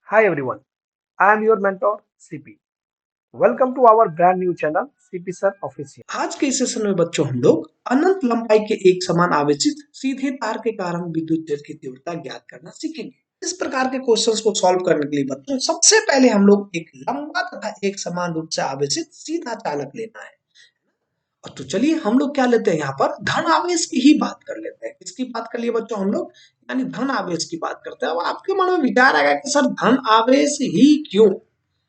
Hi everyone, I am your mentor CP. Welcome to our brand new channel CP Sir Official. आज के इस session में बच्चों हम लोग अनंत लंबाई के एक समान आवेशित सीधे तार के कारण विद्युत क्षेत्र की तीव्रता ज्ञात करना सीखेंगे। इस प्रकार के क्वेश्चंस को सॉल्व करने के लिए बच्चों सबसे पहले हम लोग एक लंबा तथा एक समान रूप से आवेशित सीधा चालक लेना है। और तो चलिए हम लोग क्या लेते हैं, यहाँ पर धन आवेश की ही बात कर लेते हैं। किसकी बात कर लिए बच्चों हम लोग, यानी धन आवेश की बात करते हैं। अब आपके मन में विचार आएगा कि सर धन आवेश ही क्यों?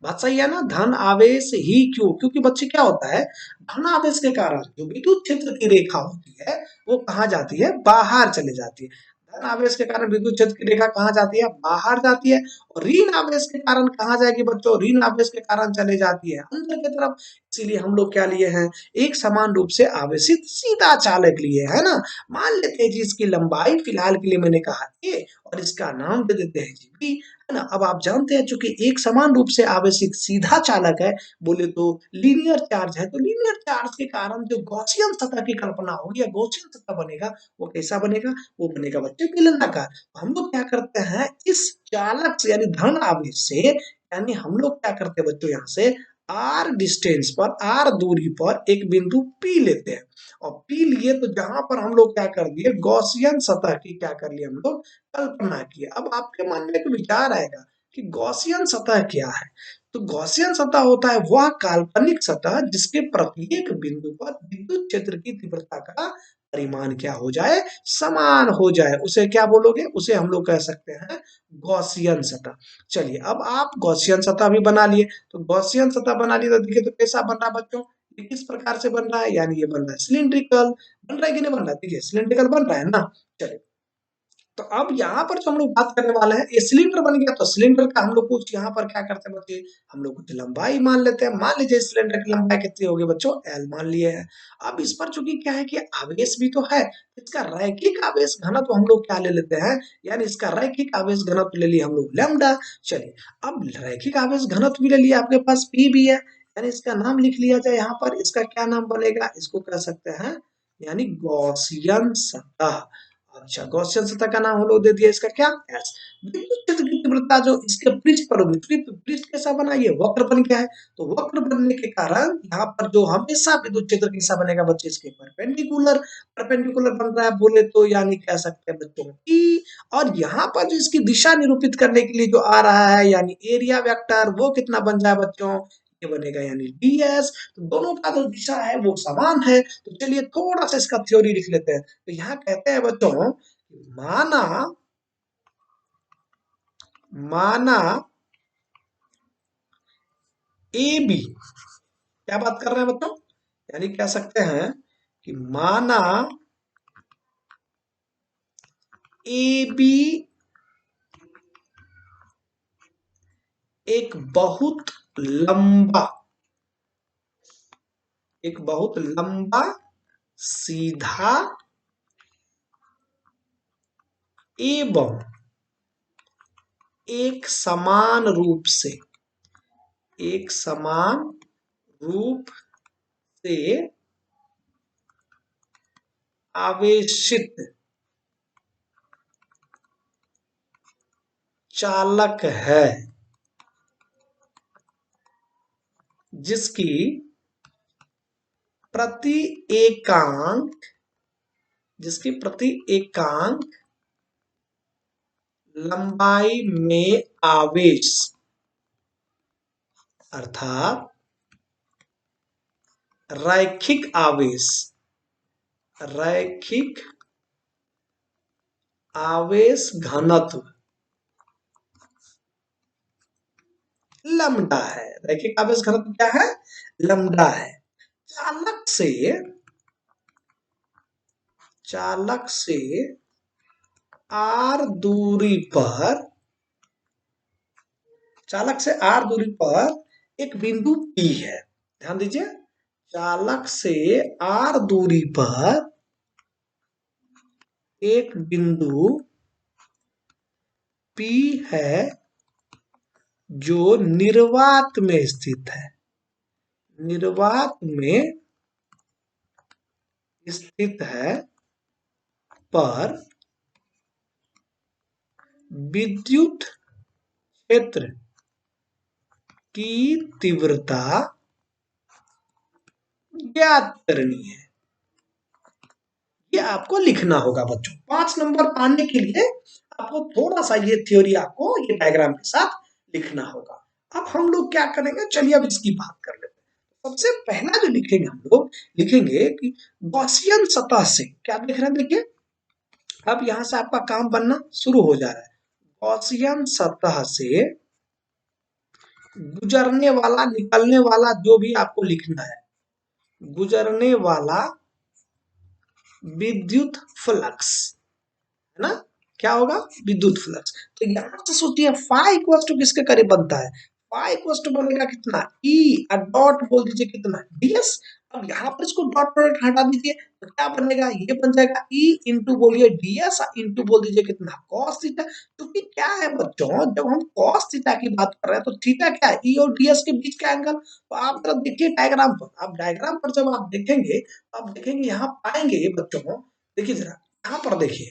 बात सही है ना, धन आवेश ही क्यों? क्योंकि बच्चे क्या होता है, धन आवेश के कारण जो विद्युत क्षेत्र की रेखा होती है वो कहाँ जाती है, बाहर चले जाती है। धन आवेश के कारण विद्युत क्षेत्र की रेखा कहाँ जाती है, बाहर जाती है। और ऋण आवेश के कारण कहाँ जाएगी बच्चों, ऋण आवेश के कारण चले जाती है अंदर की तरफ। इसीलिए हम लोग क्या लिए हैं, एक समान रूप से आवेशित सीधा चालक लिए है ना। मान लेते हैं जी इसकी लंबाई फिलहाल के लिए मैंने कहा ए और इसका नाम दे देते हैं जी बी, है ना। अब आप जानते हैं चूंकि एक समान रूप से आवेशित सीधा चालक है, बोले तो लीनियर चार्ज है, तो लीनियर चार्ज के कारण जो गॉसियन सतह की कल्पना होगी या गॉसियन सतह बनेगा वो कैसा बनेगा, वो बनेगा बच्चे बेलनाकार। हम लोग क्या करते हैं, इस चालक से यानी धन आवेश से, यानी हम लोग क्या करते हैं बच्चों, यहाँ से आर डिस्टेंस पर, आर दूरी पर एक बिंदु पी लेते हैं। और पी लिए तो जहां पर हम लोग क्या कर दिए, गॉसियन सतह की क्या कर लिया हम लोग, कल्पना की। अब आपके मन में एक विचार आएगा कि गॉसियन सतह क्या है। तो गॉसियन सतह होता है वह काल्पनिक सतह जिसके प्रत्येक बिंदु पर विद्युत क्षेत्र की तीव्रता का परिमाण क्या हो जाए, समान हो जाए। उसे क्या बोलोगे, उसे हम लोग कह सकते हैं गॉसियन सतह। चलिए अब आप गॉसियन सतह भी बना लिए, तो गॉसियन सतह बना लिए तो देखिए तो कैसा बन रहा है बच्चों, ये किस प्रकार से बन रहा है, यानी ये बन रहा है सिलिंड्रिकल। बन रहा है कि नहीं बन रहा है, देखिए सिलिंड्रिकल बन रहा है ना। चलिए तो अब यहाँ पर जो हम लोग बात करने वाले हैं, ये सिलेंडर बन गया, तो सिलेंडर का हम लोग कुछ यहाँ पर क्या करते हैं बच्चे, हम लोग कुछ लंबाई मान लेते हैं। मान लीजिए सिलेंडर की लंबाई कितनी होगी बच्चों, एल मान लिए है। अब इस पर चूंकि क्या है कि आवेश भी तो है, इसका रैखिक आवेश घनत्व हम लोग क्या ले लेते हैं, यानी इसका रैखिक आवेश घनत्व ले लिया हम लोग लैम्डा। चलिए अब रैखिक आवेश घनत्व भी ले लिया, आपके पास पी भी है, यानी इसका नाम लिख लिया जाए यहाँ पर। इसका क्या नाम बनेगा, इसको कह सकते हैं यानी गॉसियन सतह। अच्छा गॉसियन सतह का नाम हम लोग दे दिया इसका क्या, एस। विद्युत क्षेत्र की तीव्रता जो इसके पृष्ठ पर होगी, पृष्ठ कैसा बना, ये वक्र बन गया है। तो वक्र बनने के कारण यहाँ पर जो हमेशा विद्युत क्षेत्र कैसा बनेगा बच्चे, इसके परपेंडिकुलर। परपेंडिकुलर बन रहा है बोले तो यानी कह सकते हैं बच्चों ई। और यहाँ पर जो इसकी दिशा निरूपित करने के लिए जो आ रहा है यानी एरिया वेक्टर, वो कितना बन जाए बच्चों, ये बनेगा यानी ds। तो दोनों का जो दिशा है वो समान है। तो चलिए थोड़ा सा इसका थ्योरी लिख लेते हैं। तो यहाँ कहते हैं बच्चों, माना माना ए बी, क्या बात कर रहे हैं बच्चों, यानी कह सकते हैं कि माना ए बी एक बहुत लंबा, एक बहुत लंबा सीधा एवं एक समान रूप से, एक समान रूप से आवेशित चालक है, जिसकी प्रति एकांक, जिसकी प्रति एकांक लंबाई में आवेश, अर्थात रैखिक आवेश, रैखिक आवेश घनत्व लैम्डा है। रैखिक आवेश घनत्व क्या है, लैम्डा है। चालक से, चालक से आर दूरी पर, चालक से आर दूरी पर एक बिंदु P है। ध्यान दीजिए, चालक से आर दूरी पर एक बिंदु P है जो निर्वात में स्थित है, निर्वात में स्थित है, पर विद्युत क्षेत्र की तीव्रता ज्ञात करनी है। ये आपको लिखना होगा बच्चों। 5 नंबर पाने के लिए आपको थोड़ा सा ये थ्योरी आपको ये डायग्राम के साथ लिखना होगा। अब हम लोग क्या करेंगे, चलिए अब इसकी बात कर लेते हैं। सबसे पहला जो लिखेंगे हम लोग, लिखेंगे कि गॉसियन सतह से, क्या देख रहे हैं देखिए, अब यहां से आपका काम बनना शुरू हो जा रहा है। गॉसियन सतह से गुजरने वाला, निकलने वाला जो भी आपको लिखना है, गुजरने वाला विद्युत फ्लक्स, है ना, क्या होगा, विद्युत फ्लक्स। तो यहां से सोचिए फाई इक्वल टू किसके करीब बनता है, फाई इक्वल टू बनेगा कितना, ई और डॉट बोल दीजिए कितना, डीएस। अब यहाँ पर इसको डॉट प्रोडक्ट हटा दीजिए तो क्या बनेगा, ये बन जाएगा ई इंटू बोलिए डीएस इंटू बोल दीजिए कितना, कॉस थीटा। क्योंकि क्या है बच्चों, जब हम कॉस थीटा की बात कर रहे हैं तो थीटा क्या है, ई और डीएस के बीच का एंगल। तो आप जरा देखिए डायग्राम पर, आप डायग्राम पर जब आप देखेंगे तो आप देखेंगे यहाँ पाएंगे बच्चों, देखिए जरा यहाँ पर देखिए,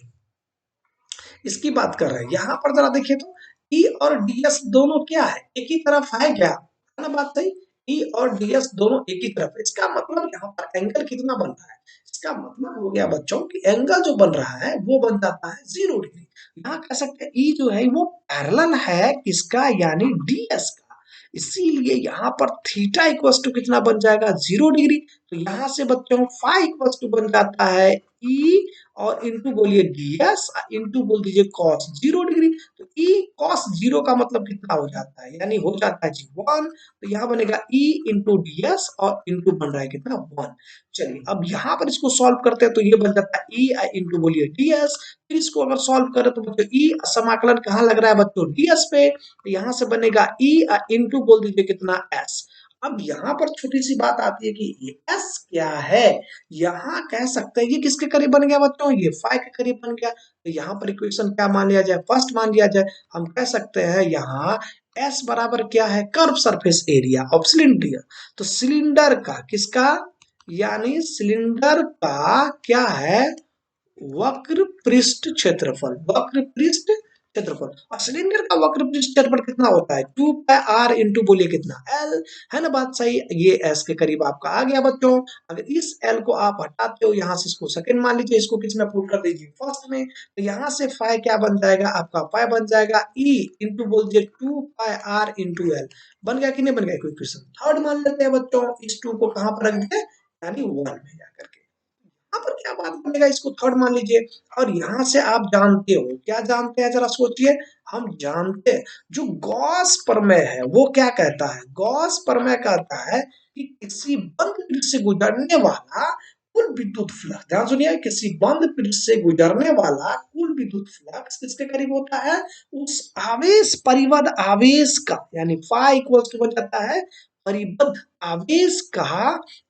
इसकी बात कर रहे हैं, यहाँ पर जरा देखिए तो ई और डीएस दोनों क्या है, एक ही तरफ है क्या, है ना बात सही, ई और डीएस दोनों एक ही तरफ है। इसका मतलब यहाँ पर एंगल कितना बन रहा है, इसका मतलब हो गया बच्चों कि एंगल जो बन रहा है वो बन जाता है 0 डिग्री। यहाँ कह सकते हैं ई जो है वो पैरेलल है किसका, यानी डीएस का। इसीलिए यहाँ पर थीटा इक्वल टू कितना बन जाएगा, 0 डिग्री। तो यहाँ से बच्चों फाई इक्वल टू बन जाता है ई और इंटू बोलिए डीएस इंटू बोल दीजिए कॉस 0 डिग्री। तो ई कॉस 0 का मतलब कितना हो जाता है, यानी हो जाता है जी 1। तो यहाँ बनेगा ई इंटू डीएस और इंटू बन रहा है कितना 1। चलिए अब यहाँ पर इसको सॉल्व करते हैं तो ये बन जाता है ई इंटू बोलिए डीएस। फिर इसको अगर सॉल्व करें तो बच्चों ई समाकलन कहाँ लग रहा है बच्चों, डीएस पे। तो यहाँ से बनेगा ई इंटू बोल दीजिए कितना एस। अब यहाँ पर छोटी सी बात आती है कि ये एस क्या है, यहाँ कह सकते हैं ये किसके करीब बन गया बच्चों, ये फाई के करीब बन गया। तो यहाँ पर इक्वेशन क्या मान लिया जाए, फर्स्ट मान लिया जाए। हम कह सकते हैं यहाँ एस बराबर क्या है, curve surface area of cylinder. तो सिलेंडर का किसका, यानी सिलेंडर का क्या है, वक्र पृष्ठ क्षेत्रफल, वक्र पृष्ठ क्षेत्रफल। और सिलेंडर का वक्र पृष्ठ क्षेत्रफल कितना होता है, 2 पाई आर इंटू बोलिए कितना एल, है ना बात सही। ये एस के करीब आपका आ गया बच्चों। अगर इस एल को आप हटाते हो यहाँ से, इसको सेकंड मान लीजिए, इसको किसमें पुट कर दीजिए, फर्स्ट में। तो यहाँ से फाई क्या बन जाएगा आपका, फाई बन जाएगा ई इंटू बोल दीजिए 2 पाई आर इंटू एल। बन गया कि नहीं बन गया, इक्वेशन थर्ड मान लेते हैं बच्चों। इस 2 को कहाँ पर रख दे, यानी 1 में जाकर के। यहाँ पर क्या बात बनेगा, इसको थर्ड मान लीजिए। और यहाँ से आप जानते हो, क्या जानते हैं जरा सोचिए, हम जानते हैं जो गॉस प्रमेय है वो क्या कहता है, गॉस प्रमेय कहता है कि किसी बंद पृष्ठ से गुजरने वाला कुल विद्युत फ्लक्स, ध्यान सुनिए, किसी बंद पृष्ठ से गुजरने वाला कुल विद्युत फ्लक्स किसके करीब होता है, उस आवेश, परिबद्ध आवेश का, यानी फाई इक्वल टू बन जाता है परिबद्ध आवेश का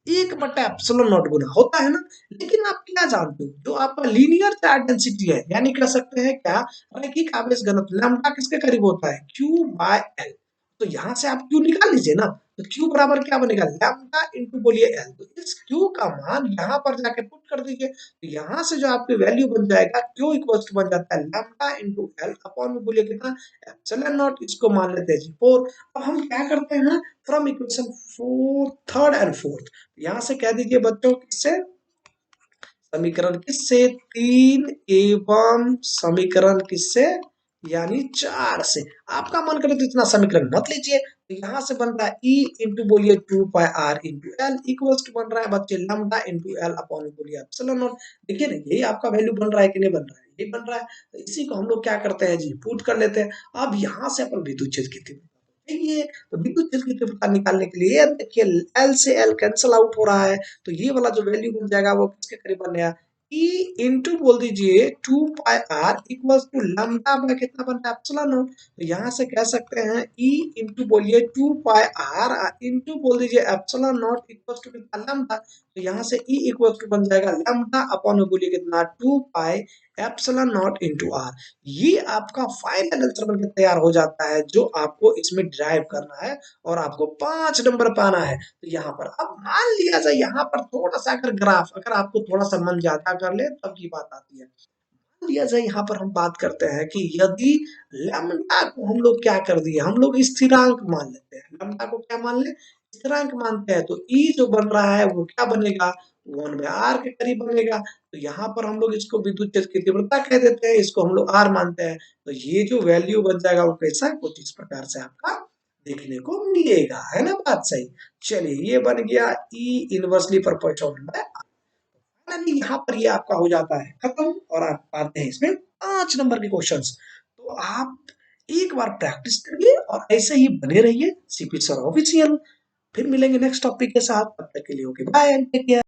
1/एप्सिलॉन नॉट गुना होता है ना। लेकिन आप क्या जानते हो, जो आपका लीनियर चार्ज डेंसिटी है, यानी कह सकते हैं क्या, रैखिक आवेश घनत्व लैम्डा किसके करीब होता है, क्यू बाय एल। तो यहाँ से आप क्यू निकाल लीजिए ना, तो क्यू बराबर क्या बनेगा, लैम्डा इंटू बोलिए एल। तो इस क्यू का मान यहाँ पर जाके पुट कर दीजिए। तो यहाँ से जो आपकी वैल्यू बन जाएगा, क्यू इक्वल टू बन जाता है लैम्डा इंटू एल अपॉन में बोलिए कितना, एप्सिलॉन नॉट। इसको मान लेते हैं जी 4। अब हम क्या करते हैं, from equation 4 third and fourth, यहाँ से कह दीजिए बच्चों किससे, समीकरण किससे, 3 एवं समीकरण किससे, यानी 4 से। आपका मन करे तो इतना समीकरण मत लीजिए। तो यहाँ से बन रहा है ई इंटू बोलिए 2 pi R into L equals to बन रहा है बच्चे लैम्डा इंटू एल अपॉन बोलिए एप्सिलॉन नॉट। देखिए ना, यही आपका वैल्यू बन रहा है कि नहीं बन रहा है, ये बन रहा है। तो इसी को हम लोग क्या करते हैं जी, पुट कर लेते हैं। अब यहाँ से अपन विद्युत क्षेत्र की तीव्रता ये, तो विद्युत क्षेत्र की तीव्रता निकालने के लिए देखिए एल से एल कैंसिल आउट हो रहा है। तो ये वाला जो वैल्यू बन जाएगा वो किसके करीब बन गया, ई इंटू बोल दीजिए 2 pi R equals to lambda by कितना बनता है, एप्सिलॉन नॉट। तो यहाँ से कह सकते हैं ई इंटू बोलिए 2 पाई आर इंटू बोल दीजिए एप्सिलॉन नॉट इक्वल्स टू कितना, लैम्डा। तो यहाँ से ई इक्वल्स टू बन जाएगा लैम्डा अपॉन में बोलिए कितना 2 pi epsilon not into R. ये आपका फाइनल आंसर बनकर तैयार हो जाता है जो आपको इसमें ड्राइव करना है और आपको 5 नंबर पाना है। तो यहाँ पर अब मान लिया जाए, यहाँ पर थोड़ा सा अगर ग्राफ, अगर आपको थोड़ा सा मन ज्यादा कर ले तब की बात आती है। लिया जाए यहाँ पर हम बात करते हैं कि यदि लैम्डा को हम लोग क्या कर दिए, हम लोग स्थिरांक मान लेते हैं। लैम्डा को क्या मान ले, स्थिरांक मानते हैं। तो ई जो बन रहा है वो क्या बनेगा, 1/r के करीब बनेगा। तो यहाँ पर हम लोग इसको विद्युत क्षेत्र की तीव्रता कह देते हैं, इसको हम लोग आर मानते हैं। तो ये जो वैल्यू बन जाएगा वो कैसा, कुछ इस प्रकार से आपका देखने को मिलेगा, है ना बात सही। चलिए ये बन गया E inversely proportional by R. Finally यहाँ पर ये आपका हो जाता है खत्म, और आप आते हैं इसमें 5 नंबर के क्वेश्चंस। तो आप एक बार प्रैक्टिस करिए और ऐसे ही बने रहिए सीपी सर ऑफिशियल। फिर मिलेंगे नेक्स्ट टॉपिक के साथ, तब तक के लिए okay bye and take care.